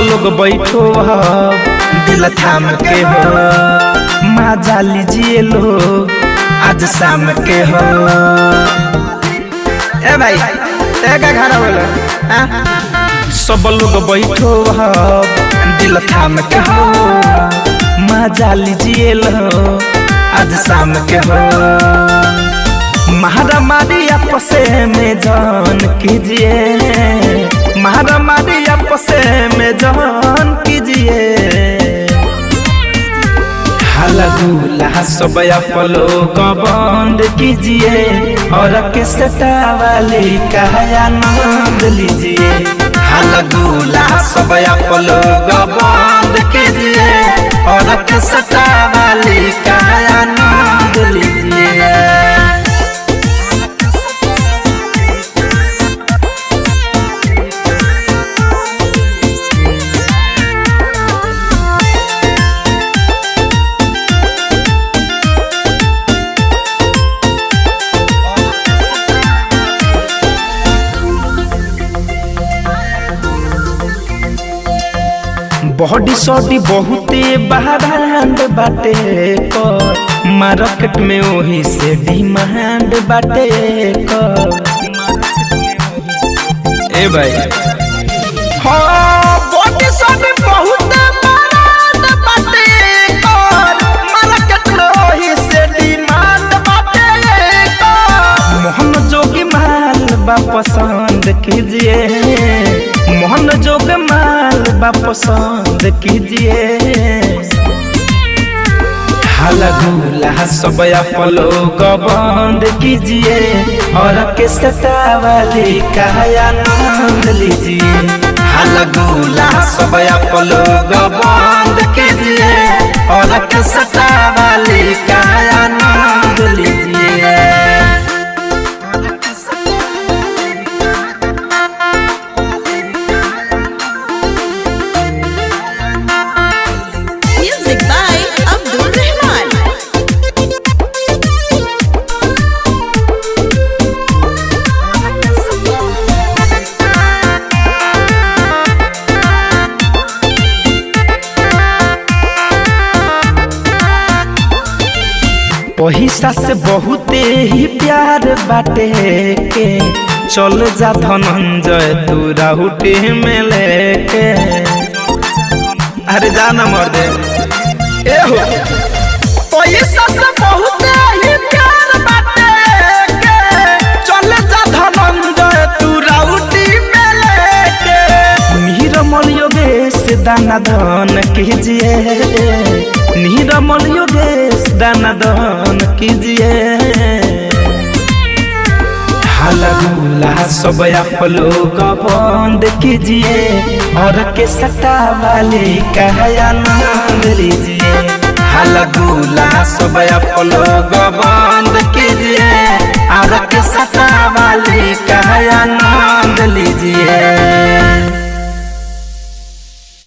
लोग बैठो दिल थाम के हो, मजा लीजिए लोग आज शाम के हो। ए भाई तेरा घर बोलो सब लोग बैठो दिल थाम के हो, मजा लीजिए लो आज शाम के हो। महारामारी आपस में जान कीजिए, महारामारी आपस में जान कीजिए। हाला दूल्हा सब आप लोग बंद कीजिए और किसटा वाली का आनंद लीजिए। हाला दूल्हा सब आप लोग बंद कीजिए और किसटा वाली का आनंद लीजिए। बॉडी सॉडी बहुते बहरांड बाटे कर, मार्केट में वही से डिमांड बाटे कर। ए भाई हाँ बॉडी सॉडी बहुते बहरांड बाटे कर, मार्केट में वही से डिमांड बाटे कर। मोहन जोगी माल बा पसंद कीजिए, मोहन जोग माल बा पसंद कीजिए। हाला दूल्हा सब आप लोग बंद कीजिए और किसटा वाली का आनंद लीजिए। हाला दूल्हा सब आप लोग बंद कीजिए और किसटा वाली का आनंद लीजिए। पैसा से बहुते ही प्यार बाटे के, चल जा धनंजय तू राहुटी में लेके। अरे जाना मर दे ए हो पैसा से बहुते ही प्यार बाटे के, चल जा धनंजय तू राहुटी में लेके। नीरमल योगेश दाना दान कीजिए, नीरमल योगेश दाना दान कीजिए। हाला दूल्हा सब आप लोग बंद कीजिए और किसटा वाली का आनंद लीजिए। हाला दूल्हा सब आप लोग बंद कीजिए और किसटा वाली का आनंद लीजिए।